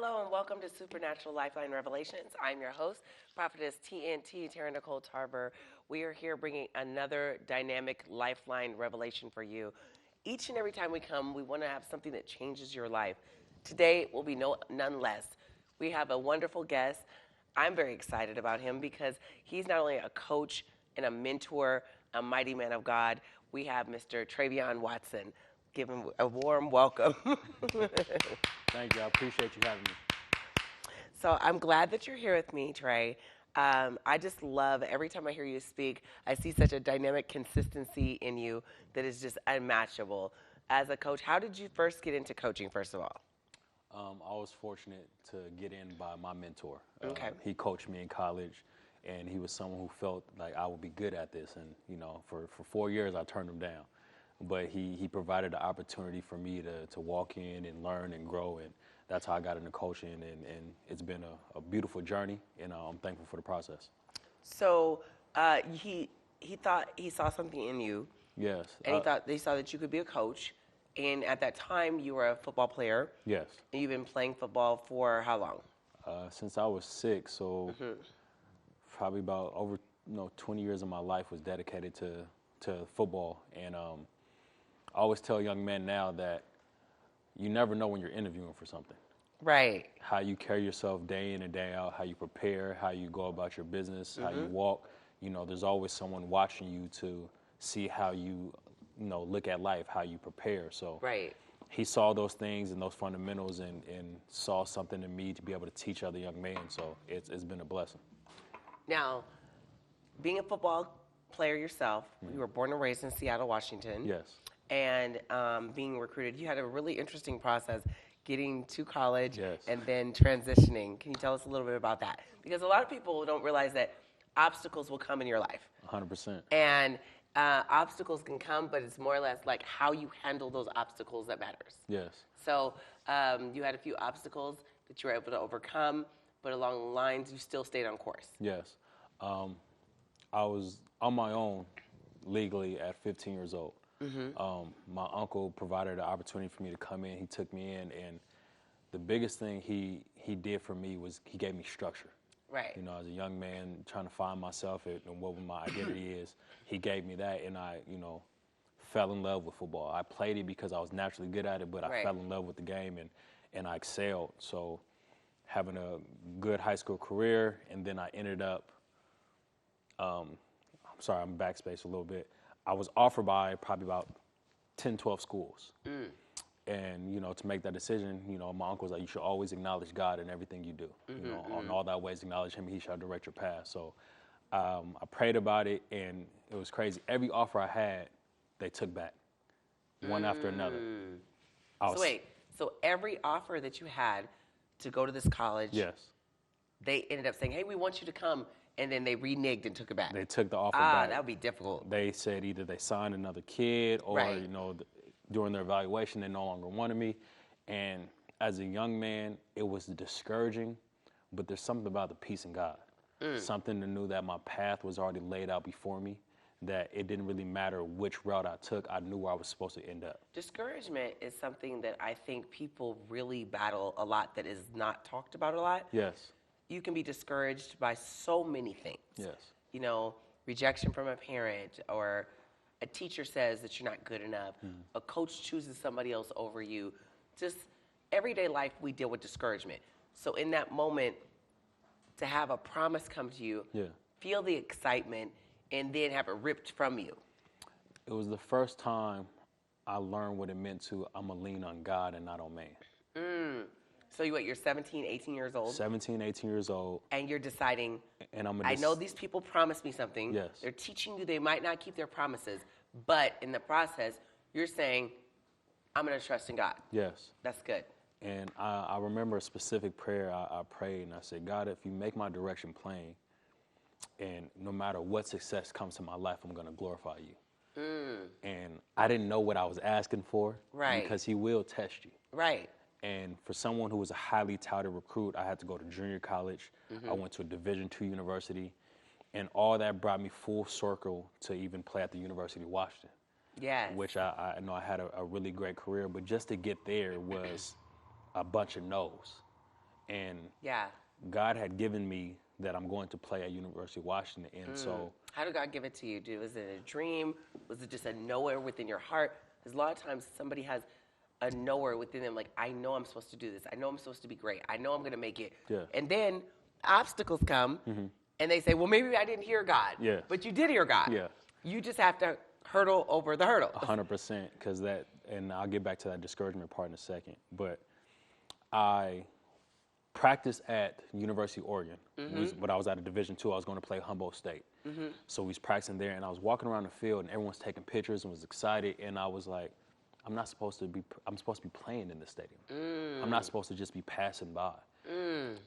Hello and welcome to Supernatural Lifeline Revelations. I'm your host, Prophetess TNT, Taryn Tarver. We are here bringing another dynamic lifeline revelation for you. Each and every time we come, we want to have something that changes your life. Today will be none less. We have a wonderful guest. I'm very excited about him because he's not only a coach and a mentor, a mighty man of God. We have Mr. Travion Watson. Give him a warm welcome. Thank you. I appreciate you having me. So I'm glad that you're here with me, Trey. I just love every time I hear you speak, I see such a dynamic consistency in you that is just unmatchable. As a coach, how did you first get into coaching, first of all? I was fortunate to get in by my mentor. Okay. He coached me in college, and he was someone who felt like I would be good at this. And, you know, for 4 years, I turned him down. But he provided the opportunity for me to walk in and learn and grow, and that's how I got into coaching, and it's been a beautiful journey, and I'm thankful for the process. So he thought he saw something in you. Yes. And he saw that you could be a coach, and at that time you were a football player. Yes. And you've been playing football for how long? Since I was 6, so probably about over 20 years of my life was dedicated to football, and I always tell young men now that you never know when you're interviewing for something. Right. How you carry yourself day in and day out, how you prepare, how you go about your business, how you walk. You know, there's always someone watching you to see how you look at life, how you prepare. So Right. he saw those things and those fundamentals and saw something in me to be able to teach other young men. So it's been a blessing. Now, being a football player yourself, you were born and raised in Seattle, Washington. Yes. And being recruited, you had a really interesting process getting to college Yes. and then transitioning. Can you tell us a little bit about that? Because a lot of people don't realize that obstacles will come in your life. 100%. And obstacles can come, but it's more or less like how you handle those obstacles that matters. Yes. So you had a few obstacles that you were able to overcome, but along the lines, you still stayed on course. Yes. I was on my own legally at 15 years old. My uncle provided an opportunity for me to come in. He took me in, and the biggest thing he did for me was he gave me structure. Right. You know, as a young man trying to find myself and what my identity is, he gave me that, and I, fell in love with football. I played it because I was naturally good at it, but I fell in love with the game, and I excelled. So having a good high school career, and then I ended up, I'm sorry, I'm backspace a little bit. I was offered by probably about 10, 12 schools. And, to make that decision, my uncle's like, you should always acknowledge God in everything you do. On all thy ways, acknowledge him, he shall direct your path. So I prayed about it, and it was crazy. Every offer I had, they took back, one after another. So every offer that you had to go to this college, Yes. they ended up saying, hey, we want you to come, and then they reneged and took it back. They took the offer back. That would be difficult. They said either they signed another kid or, during their evaluation, they no longer wanted me. And as a young man, it was discouraging, but there's something about the peace in God. Something that knew that my path was already laid out before me, that it didn't really matter which route I took. I knew where I was supposed to end up. Discouragement is something that I think people really battle a lot that is not talked about a lot. Yes. You can be discouraged by so many things. Yes. Rejection from a parent, or a teacher says that you're not good enough. A coach chooses somebody else over you. Just everyday life, we deal with discouragement. So in that moment, to have a promise come to you, feel the excitement, and then have it ripped from you. It was the first time I learned what it meant to, I'm going to lean on God and not on man. So you're 17, 18 years old? 17, 18 years old. And you're deciding, and I know these people promised me something. Yes. They're teaching you they might not keep their promises, but in the process, you're saying, I'm going to trust in God. Yes. That's good. And I remember a specific prayer I prayed, and I said, God, if you make my direction plain, and no matter what success comes to my life, I'm going to glorify you. And I didn't know what I was asking for. Right. Because he will test you. Right. And for someone who was a highly touted recruit, I had to go to junior college. I went to a Division II university. And all that brought me full circle to even play at the University of Washington. Yes. Which I know I had a really great career, but just to get there was a bunch of no's. And yeah, God had given me that I'm going to play at University of Washington. And so, how did God give it to you? Was it a dream? Was it just a nowhere within your heart? Because a lot of times somebody has a nowhere within them, like, I know I'm supposed to do this. I know I'm supposed to be great. I know I'm going to make it. Yeah. And then obstacles come, and they say, well, maybe I didn't hear God. Yes. But you did hear God. Yeah. You just have to hurdle over the hurdle. 100%, because that, and I'll get back to that discouragement part in a second, but I practiced at University of Oregon, but I was at a Division II. I was going to play Humboldt State. So we was practicing there, and I was walking around the field, and everyone's taking pictures and was excited, and I was like, I'm supposed to be playing in this stadium. I'm not supposed to just be passing by.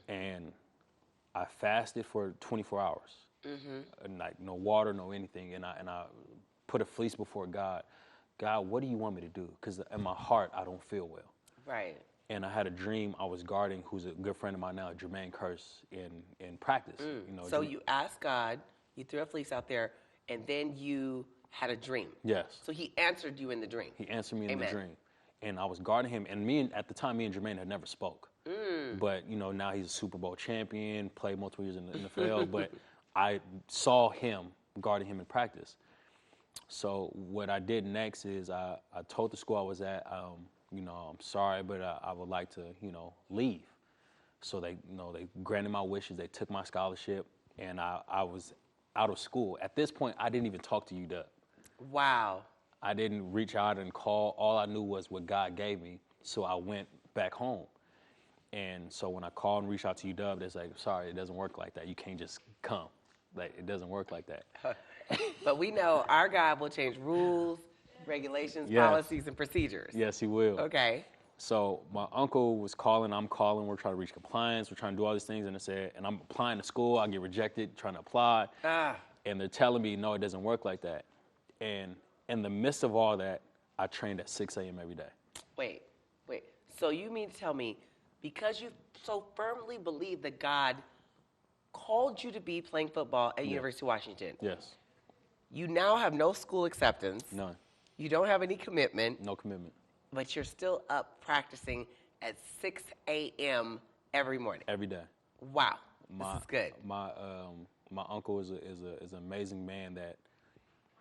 And I fasted for 24 hours, and like no water, no anything, and I put a fleece before God. God, what do you want me to do? Because in my heart, I don't feel well. Right. And I had a dream. I was guarding, who's a good friend of mine now, Jermaine Curse, in practice. You know, So you asked God, you threw a fleece out there, and then you had a dream. Yes. So he answered you in the dream. He answered me in the dream. And I was guarding him. And at the time, me and Jermaine had never spoke. But, you know, now he's a Super Bowl champion, played multiple years in the NFL. But I saw him guarding him in practice. So what I did next is I told the school I was at, you know, I'm sorry, but I would like to, you know, leave. So they, you know, they granted my wishes. They took my scholarship, and I was out of school. At this point, I didn't even talk to UW. Wow. I didn't reach out and call. All I knew was what God gave me. So I went back home. And so when I called and reached out to UW, they're like, sorry, it doesn't work like that. You can't just come. Like, it doesn't work like that. But we know our God will change rules, regulations, Yes. policies, and procedures. Yes, he will. Okay. So my uncle was calling, I'm calling, we're trying to reach compliance, we're trying to do all these things, and I said, and I'm applying to school, I get rejected, trying to apply, and they're telling me, no, it doesn't work like that. And in the midst of all that, I trained at 6 a.m. every day. Wait. So you mean to tell me, because you so firmly believe that God called you to be playing football at University of Washington, Yes. you now have no school acceptance. None. You don't have any commitment. No commitment. But you're still up practicing at 6 a.m. every morning. Every day. Wow, this is good. My uncle is an amazing man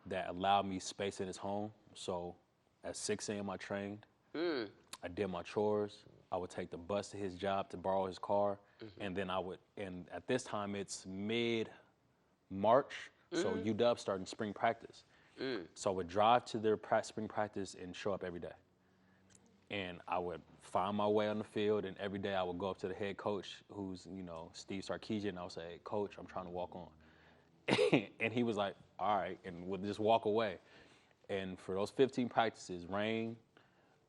that allowed me space in his home. So at 6 a.m. I trained. I did my chores. I would take the bus to his job to borrow his car, and then and at this time it's mid-March, so UW starting spring practice. So I would drive to their spring practice and show up every day. And I would find my way on the field, and every day I would go up to the head coach, who's, you know, Steve Sarkisian, and I would say, hey, Coach, I'm trying to walk on. And he was like, all right, and would just walk away. And for those 15 practices, rain,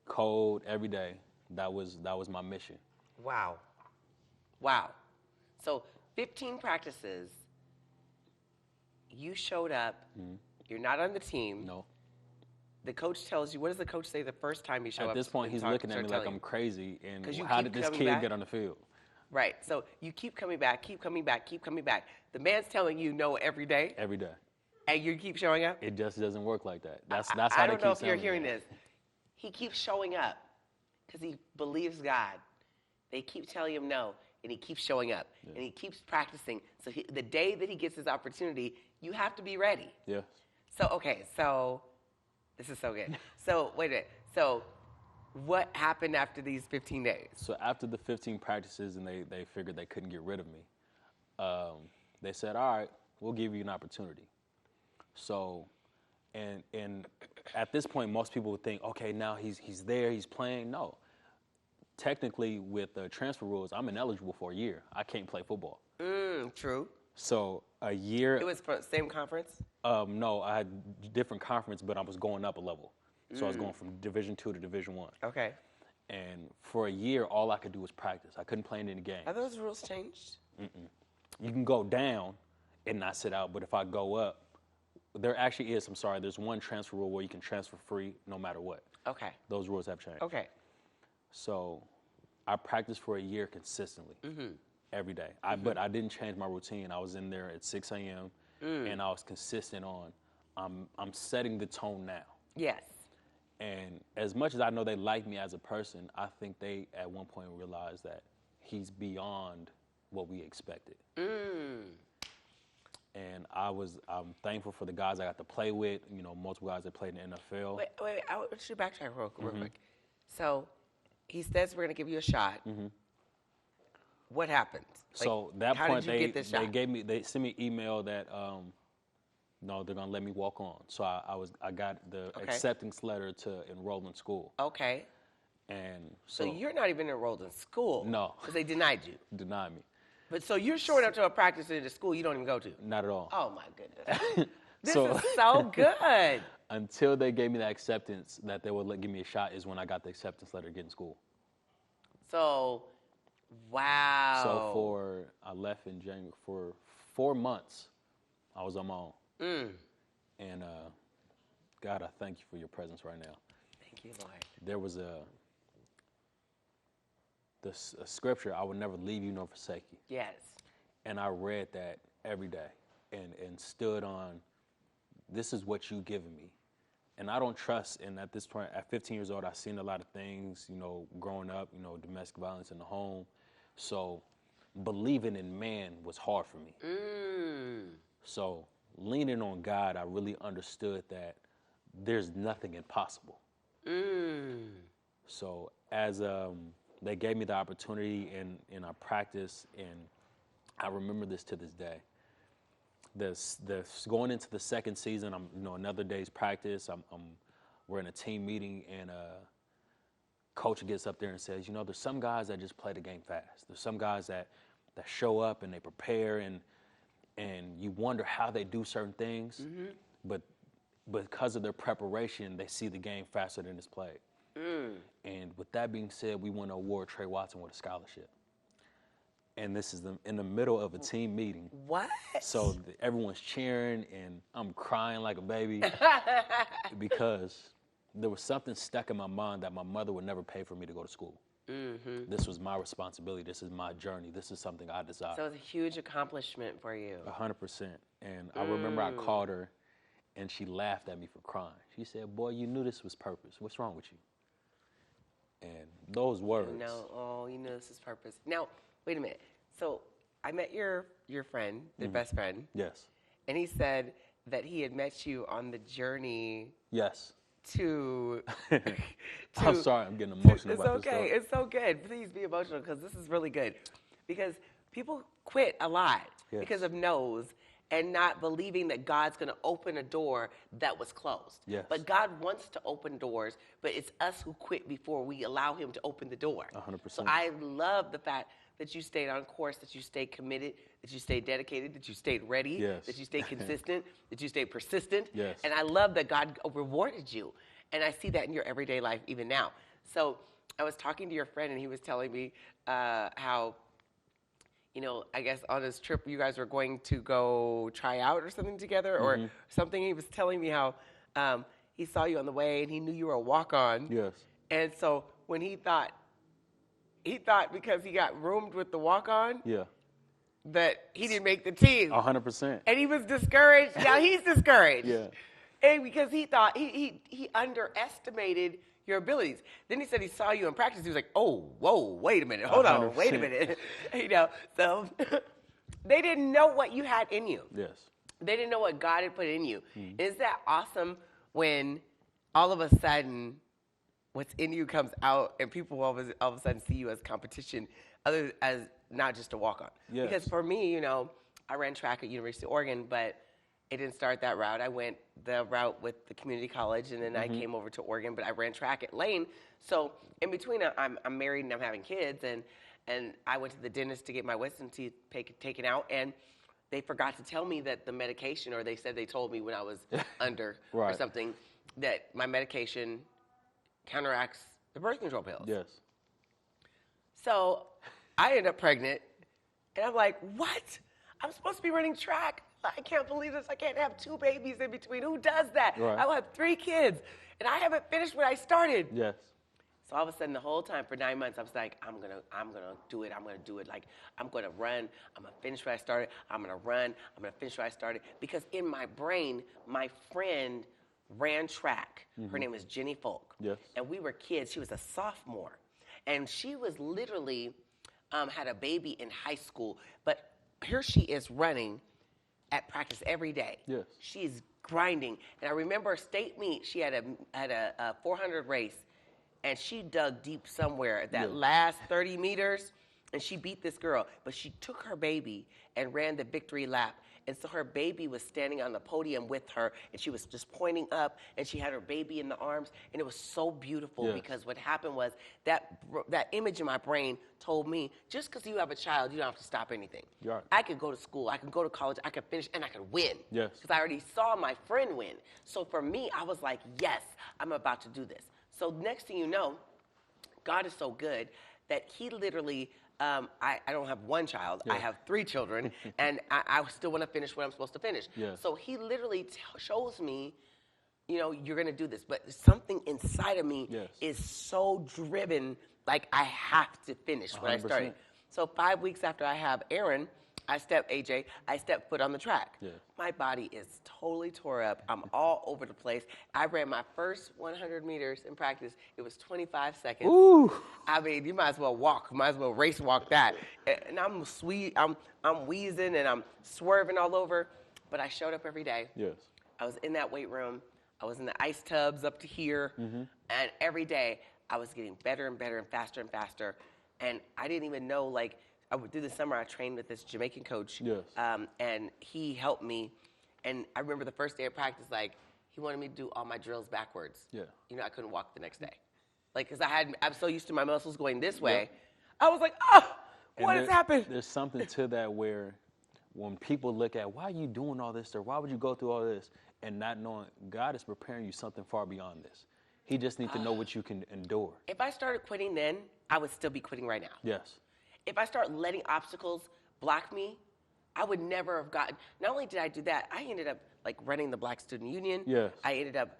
cold, every day, that was my mission. Wow. So 15 practices, you showed up, you're not on the team. No. The coach tells you, what does the coach say the first time you show up? At this point, he's looking at me like I'm crazy, and how did this kid get on the field? Right, so you keep coming back. The man's telling you no every day. Every day. And you keep showing up? It just doesn't work like that. That's how I they keep don't know if you're telling hearing me. this. He keeps showing up because he believes God. They keep telling him no, and he keeps showing up, and he keeps practicing. So the day that he gets his opportunity, you have to be ready. Yeah. So this is so good. So wait a minute. So what happened after these 15 days? So after the 15 practices, and they figured they couldn't get rid of me, they said, all right, we'll give you an opportunity. So, and at this point, most people would think, okay, now he's there, he's playing. No. Technically, with the transfer rules, I'm ineligible for a year. I can't play football. True. So a year. It was for the same conference? No, I had different conference, but I was going up a level. So I was going from Division II to Division I. Okay. And for a year, all I could do was practice. I couldn't play in any games. Are those rules changed? You can go down and not sit out, but if I go up, there actually is, there's one transfer rule where you can transfer free no matter what. Okay. Those rules have changed. Okay. So I practiced for a year consistently, every day. But I didn't change my routine. I was in there at 6 a.m., and I was consistent on, I'm setting the tone now. Yes. And as much as I know they like me as a person, I think they at one point realized that he's beyond what we expected. And I'm thankful for the guys I got to play with, you know, multiple guys that played in the NFL. Wait, I want you to backtrack real quick. So he says we're going to give you a shot. What happened? So that how point, did you get this shot? they sent me an email that, no, they're going to let me walk on. So I got the acceptance letter to enroll in school. Okay. And so you're not even enrolled in school? No. Because they denied you? Denied me. But so you're showing up to a practice in a school you don't even go to? Not at all. Oh, my goodness. This is so good. Until they gave me the acceptance that they would give me a shot is when I got the acceptance letter to get in school. So, wow. So I left in January. For 4 months, I was on my own. And God, I thank you for your presence right now. Thank you, Lord. There was a scripture, I would never leave you nor forsake you. Yes. And I read that every day and stood on, this is what you've given me. And I don't trust, and at this point, at 15 years old, I've seen a lot of things, you know, growing up, you know, domestic violence in the home. So believing in man was hard for me. So leaning on God, I really understood that there's nothing impossible. So as they gave me the opportunity and I practiced, and I remember this to this day. Going into the second season, I'm, you know, another day's practice. We're in a team meeting, and coach gets up there and says, you know, there's some guys that just play the game fast. There's some guys that show up and they prepare, and you wonder how they do certain things, but because of their preparation, they see the game faster than it's played. And with that being said, we won to award Trey Watson with a scholarship. And this is in the middle of a team meeting. What? So everyone's cheering, and I'm crying like a baby because there was something stuck in my mind that my mother would never pay for me to go to school. This was my responsibility. This is my journey. This is something I desire. So it's a huge accomplishment for you. 100%. And I remember I called her, and she laughed at me for crying. She said, boy, you knew this was purpose. What's wrong with you? And those words. You know this is purpose. Now, wait a minute. So I met your friend, the best friend. Yes. And he said that he had met you on the journey. Yes. To I'm sorry, I'm getting emotional it's about this okay. stuff. It's so good. Please be emotional because this is really good. Because people quit a lot because of no's and not believing that God's going to open a door that was closed. Yes. But God wants to open doors, but it's us who quit before we allow him to open the door. 100%. So I love the fact that you stayed on course, that you stayed committed, that you stayed dedicated, that you stayed ready, that you stayed consistent, that you stayed persistent. Yes. And I love that God rewarded you. And I see that in your everyday life even now. So I was talking to your friend, and he was telling me how, you know, I guess on this trip you guys were going to go try out or something together or something. He was telling me how he saw you on the way, and he knew you were a walk-on. Yes. And so when he thought because he got roomed with the walk-on, that he didn't make the team. 100%. And he was discouraged. Now he's discouraged. Yeah. And because he thought he underestimated your abilities. Then he said he saw you in practice. He was like, oh, whoa, wait a minute. Hold 100%. on, wait a minute. You know, so they didn't know what you had in you. Yes. They didn't know what God had put in you. Is that awesome when all of a sudden what's in you comes out and people all of a sudden see you as competition, other as not just a walk-on? Yes. Because for me, you know, I ran track at University of Oregon, but it didn't start that route. I went the route with the community college, and then I came over to Oregon, but I ran track at Lane. So in between, I'm married and I'm having kids, and I went to the dentist to get my wisdom teeth taken out, and they forgot to tell me that the medication, or they said they told me when I was under or something, that my medication counteracts the birth control pills. Yes. So I end up pregnant, and I'm like, what? I'm supposed to be running track. I can't believe this. I can't have 2 babies in between. Who does that? Right. I will have 3 kids, and I haven't finished what I started. Yes. So all of a sudden, the whole time for 9 months, I was like, I'm gonna do it. I'm gonna do it. Like, I'm gonna run. I'm gonna finish what I started. I'm gonna run. I'm gonna finish what I started. Because in my brain, my friend ran track. Her name was Jenny Folk. Yes. And we were kids. She was a sophomore, and she was literally had a baby in high school, but here she is running at practice every day. Yes. She's grinding. And I remember state meet, she had a 400 race, and she dug deep somewhere at that last 30 meters, and she beat this girl. But she took her baby and ran the victory lap. And so her baby was standing on the podium with her, and she was just pointing up, and she had her baby in the arms, and it was so beautiful because what happened was that image in my brain told me, just because you have a child, you don't have to stop anything. Right. I could go to school, I could go to college, I could finish, and I could win. Yes. Because I already saw my friend win. So for me, I was like, yes, I'm about to do this. So next thing you know, God is so good that he literally, I don't have one child, I have 3 children, and I still want to finish what I'm supposed to finish. Yes. So he literally shows me, you know, you're going to do this. But something inside of me is so driven, like I have to finish what I started. So 5 weeks after I have Aaron, I step foot on the track. Yeah. My body is totally tore up. I'm all over the place. I ran my first 100 meters in practice. It was 25 seconds. Ooh. I mean, you might as well walk. Might as well race walk that. And I'm wheezing and I'm swerving all over. But I showed up every day. Yes. I was in that weight room. I was in the ice tubs up to here. And every day I was getting better and better and faster and faster. And I didn't even know, like, through the summer, I trained with this Jamaican coach, and he helped me. And I remember the first day of practice, like, he wanted me to do all my drills backwards. Yeah. You know, I couldn't walk the next day. Like, because I'm so used to my muscles going this way. I was like, oh, what has happened? There's something to that where when people look at, why are you doing all this, or why would you go through all this, and not knowing God is preparing you something far beyond this. He just needs to know what you can endure. If I started quitting then, I would still be quitting right now. Yes. If I start letting obstacles block me, I would never have gotten, not only did I do that, I ended up like running the Black Student Union. Yes. I ended up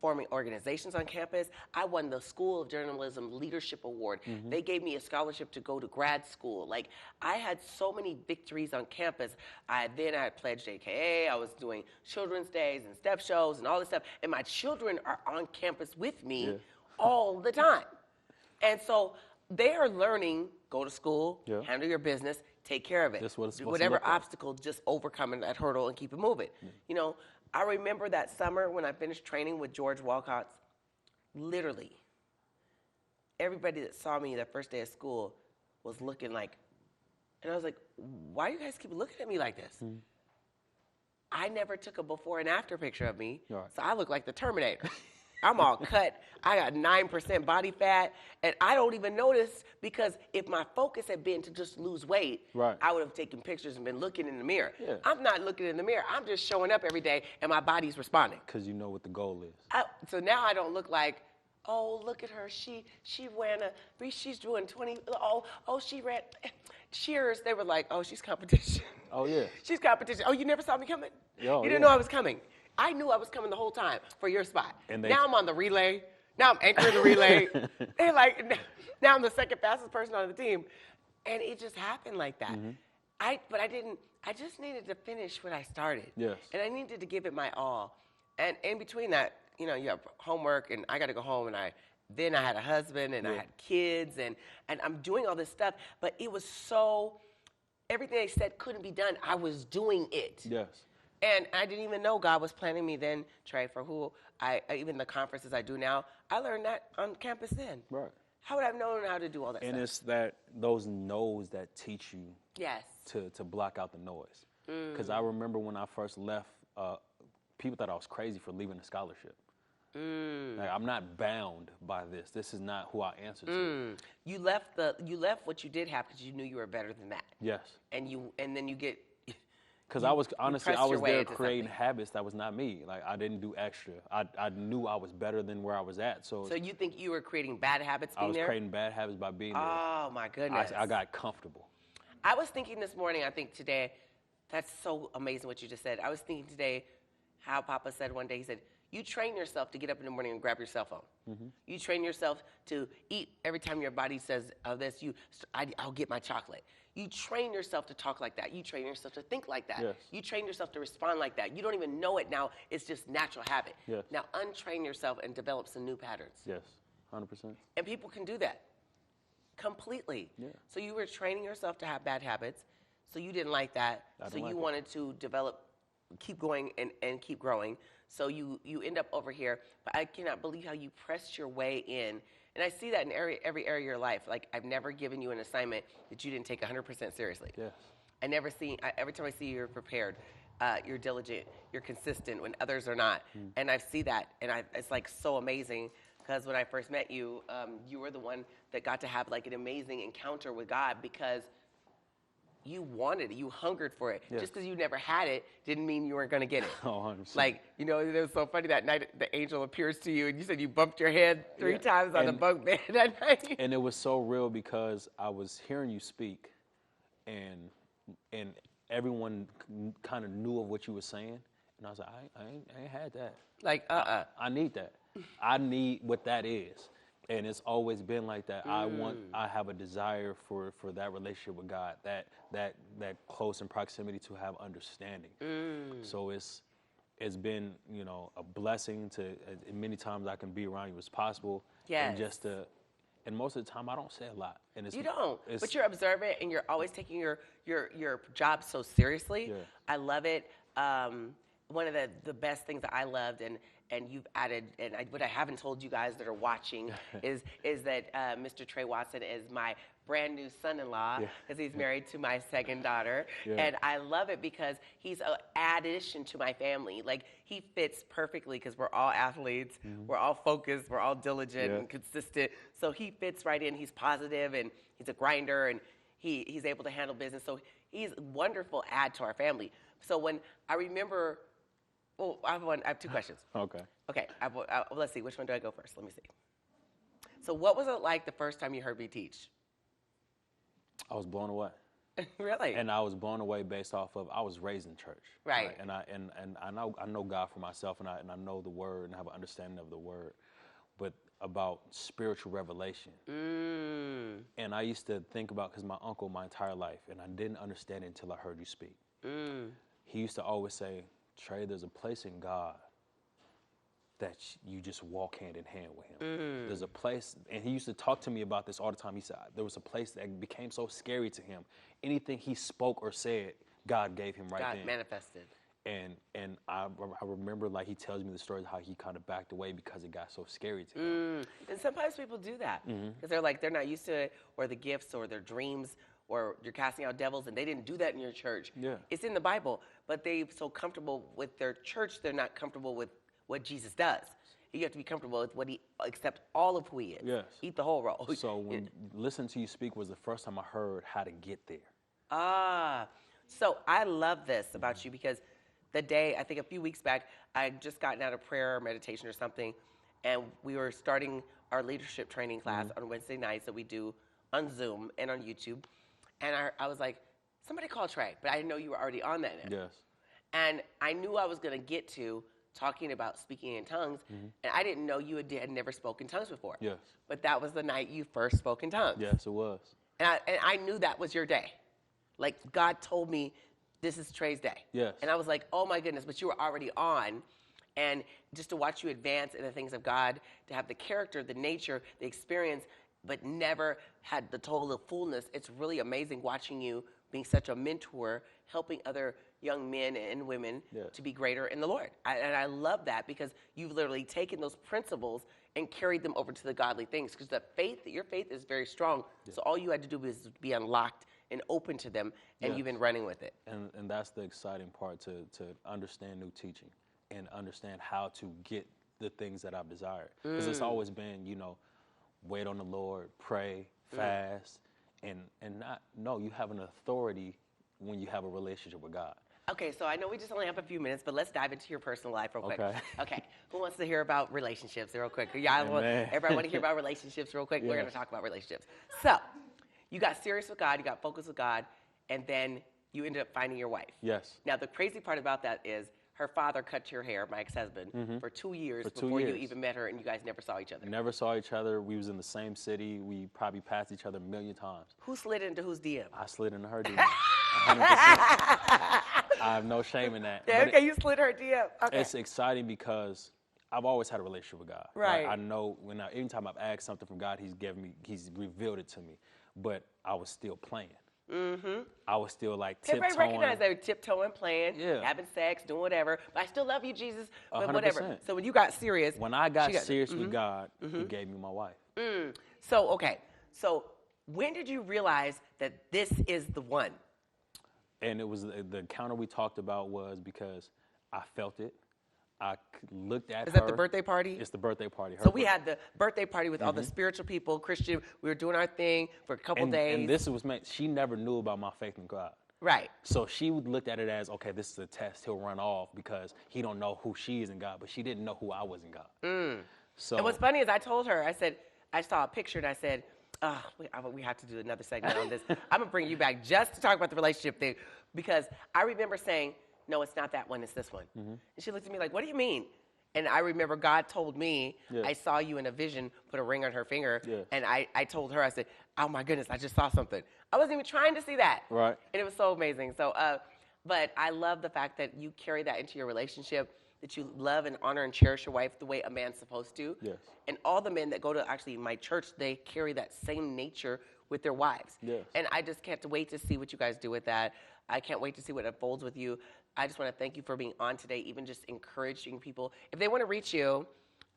forming organizations on campus. I won the School of Journalism Leadership Award. They gave me a scholarship to go to grad school. Like, I had so many victories on campus. Then I had pledged AKA. I was doing children's days and step shows and all this stuff. And my children are on campus with me all the time. And so they are learning, go to school, handle your business, take care of it. That's what it's supposed Whatever to look like. obstacle, just overcoming that hurdle and keep it moving. You know, I remember that summer when I finished training with George Walcott's, literally, everybody that saw me that first day of school was looking like, and I was like, why do you guys keep looking at me like this? I never took a before and after picture of me, so I look like the Terminator. I'm all cut. I got 9% body fat, and I don't even notice because if my focus had been to just lose weight, I would have taken pictures and been looking in the mirror. I'm not looking in the mirror. I'm just showing up every day, and my body's responding. Because you know what the goal is. So now I don't look like, oh, look at her. She ran she's doing 20. Oh, she ran. Cheers. They were like, oh, she's competition. Oh, yeah. She's competition. Oh, you never saw me coming? Oh, you didn't know I was coming. I knew I was coming the whole time for your spot. Now I'm on the relay. Now I'm anchoring the relay. They're like, now I'm the second fastest person on the team. And it just happened like that. But I just needed to finish what I started. Yes. And I needed to give it my all. And in between that, you know, you have homework and I got to go home, and then I had a husband and I had kids and I'm doing all this stuff. But it was everything they said couldn't be done. I was doing it. Yes. And I didn't even know God was planning me then, Trey, for who even the conferences I do now, I learned that on campus then. Right. How would I have known how to do all that stuff? And it's those no's that teach you to block out the noise. Because I remember when I first left, people thought I was crazy for leaving a scholarship. Like, I'm not bound by this. This is not who I answer to. You left what you did have because you knew you were better than that. Yes. And then you get. Because I was there creating something. habits that was not me. Like, I didn't do extra. I knew I was better than where I was at. So you think you were creating bad habits being there? I was creating bad habits by being there. Oh, my goodness. I got comfortable. I was thinking this morning, I think today, that's so amazing what you just said. I was thinking today how Papa said one day, he said, you train yourself to get up in the morning and grab your cell phone. You train yourself to eat every time your body says this, I'll get my chocolate. You train yourself to talk like that. You train yourself to think like that. Yes. You train yourself to respond like that. You don't even know it now. It's just natural habit. Yes. Now untrain yourself and develop some new patterns. Yes, 100%. And people can do that. Completely. Yeah. So you were training yourself to have bad habits. So you didn't like that. So you wanted to develop, keep going and keep growing. So you end up over here. But I cannot believe how you pressed your way in. And I see that in every area of your life. Like, I've never given you an assignment that you didn't take 100% seriously. Yes. Every time I see you, you're prepared, you're diligent, you're consistent when others are not. And I see that, and it's like so amazing, because when I first met you, you were the one that got to have like an amazing encounter with God, because you wanted it, you hungered for it. Yes. Just because you never had it didn't mean you weren't going to get it. Oh, 100%. Like, you know, it was so funny that night the angel appears to you, and you said you bumped your head 3 times on the bunk bed that night. And it was so real, because I was hearing you speak, and everyone kind of knew of what you were saying, and I was like, I ain't had that. Like, I need that. I need what that is, and it's always been like that. I have a desire for that relationship with God, that close in proximity, to have understanding. So it's been, you know, a blessing to, many times I can be around you as possible. Yes. And just to. And most of the time, I don't say a lot. And you don't, but you're observant, and you're always taking your job so seriously. Yeah. I love it. One of the best things that I loved, and you've added, and what I haven't told you guys that are watching is that Mr. Trey Watson is my brand new son-in-law, because he's married to my second daughter. And I love it because he's an addition to my family. Like, he fits perfectly, because we're all athletes, we're all focused, we're all diligent and consistent. So he fits right in. He's positive, and he's a grinder, and he's able to handle business. So he's a wonderful add to our family. So when I remember, well, I have 2 questions. Okay. Okay, let's see. Which one do I go first? Let me see. So what was it like the first time you heard me teach? I was blown away. Really? And I was blown away based off of, I was raised in church. Right. And I know God for myself, and I know the Word, and have an understanding of the Word, but about spiritual revelation. And I used to think about, because my uncle, my entire life, and I didn't understand it until I heard you speak. He used to always say, Trey, there's a place in God that you just walk hand in hand with him. There's a place, and he used to talk to me about this all the time. He said there was a place that became so scary to him. Anything he spoke or said, God gave him right then. God manifested. And I remember, like, he tells me the stories how he kind of backed away because it got so scary to him. And sometimes people do that, because they're not used to it, or the gifts, or their dreams, or you're casting out devils, and they didn't do that in your church. Yeah. It's in the Bible, but they're so comfortable with their church, they're not comfortable with what Jesus does. You have to be comfortable with what accept all of who he is. Yes. Eat the whole roll. So when listening to you speak was the first time I heard how to get there. So I love this about you, because the day, I think a few weeks back, I had just gotten out of prayer or meditation or something, and we were starting our leadership training class on Wednesday nights that we do on Zoom and on YouTube. And I was like, somebody call Trey, but I didn't know you were already on that now. Yes. And I knew I was going to get to talking about speaking in tongues, and I didn't know you had never spoken tongues before. Yes. But that was the night you first spoke in tongues. Yes, it was. And I knew that was your day. Like, God told me, this is Trey's day. Yes. And I was like, oh my goodness, but you were already on. And just to watch you advance in the things of God, to have the character, the nature, the experience, but never had the total fullness. It's really amazing watching you being such a mentor, helping other young men and women to be greater in the Lord. And I love that, because you've literally taken those principles and carried them over to the godly things, because your faith is very strong. So all you had to do was be unlocked and open to them, and you've been running with it. And that's the exciting part, to understand new teaching and understand how to get the things that I've desired. Because it's always been, you know, wait on the Lord, pray, fast, and you have an authority when you have a relationship with God. Okay, so I know we just only have a few minutes, but let's dive into your personal life real quick. Okay. Who wants to hear about relationships real quick? Everybody want to hear about relationships real quick? Yes. We're going to talk about relationships. So, you got serious with God, you got focused with God, and then you ended up finding your wife. Yes. Now, the crazy part about that is her father cut your hair, my ex-husband, for 2 years before you even met her, and you guys never saw each other. Never saw each other. We was in the same city. We probably passed each other a million times. Who slid into whose DM? I slid into her DM. 100%. I have no shame in that. Yeah, okay, you slid her DM. Okay. It's exciting because I've always had a relationship with God. Right. I know anytime I've asked something from God, He's revealed it to me. But I was still playing. Mm-hmm. I was still like tiptoeing. Everybody recognize they were tiptoeing, playing, Yeah. having sex, doing whatever. But I still love you, Jesus. But 100%. whatever. So when you got serious, when I got serious with God, He gave me my wife. So okay. So when did you realize that this is the one? And it was the encounter we talked about was because I felt it. I looked at her. Is that the birthday party? It's the birthday party. So we had the birthday party with all the spiritual people, Christian. We were doing our thing for a couple days. And this was meant, she never knew about my faith in God. Right. So she looked at it as, okay, this is a test. He'll run off because he don't know who she is in God, but she didn't know who I was in God. So and what's funny is I told her, I said, I saw a picture and I said, we have to do another segment on this. I'm going to bring you back just to talk about the relationship thing because I remember saying, no, it's not that one, it's this one. And she looked at me like, what do you mean? And I remember God told me, I saw you in a vision, put a ring on her finger. And I told her, I said, oh my goodness, I just saw something. I wasn't even trying to see that. Right. And it was so amazing. So, but I love the fact that you carry that into your relationship, that you love and honor and cherish your wife the way a man's supposed to. Yes. And all the men that go to actually my church, they carry that same nature with their wives. Yes. And I just can't wait to see what you guys do with that. I can't wait to see what unfolds with you. I just want to thank you for being on today, even just encouraging people. If they want to reach you,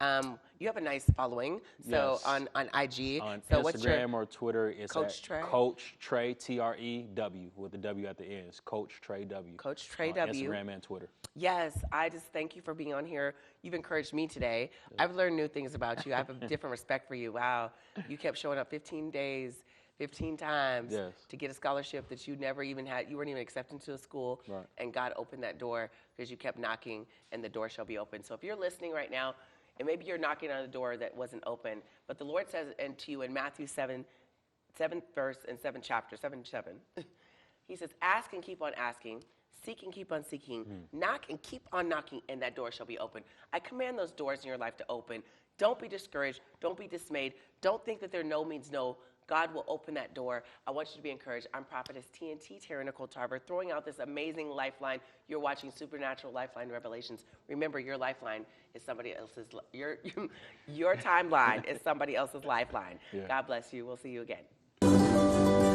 you have a nice following. So on IG. On so Instagram what's your, or Twitter, it's Coach Trey? Coach Trey, T-R-E-W, with the W at the end. It's Coach Trey W. Coach Trey on W. Instagram and Twitter. Yes, I just thank you for being on here. You've encouraged me today. I've learned new things about you. I have a different respect for you. Wow. You kept showing up 15 days, 15 times to get a scholarship that you never even had. You weren't even accepted into a school. Right. And God opened that door because you kept knocking and the door shall be open. So if you're listening right now, and maybe you're knocking on a door that wasn't open, but the Lord says to you in Matthew 7th verse and 7th chapter, 7. He says, ask and keep on asking, seek and keep on seeking, knock and keep on knocking, and that door shall be open. I command those doors in your life to open. Don't be discouraged. Don't be dismayed. Don't think that no means no. God will open that door. I want you to be encouraged. I'm Prophetess TNT, Taryn Tarver, throwing out this amazing lifeline. You're watching Supernatural Lifeline Revelations. Remember, your lifeline is somebody else's, your timeline is somebody else's lifeline. God bless you. We'll see you again.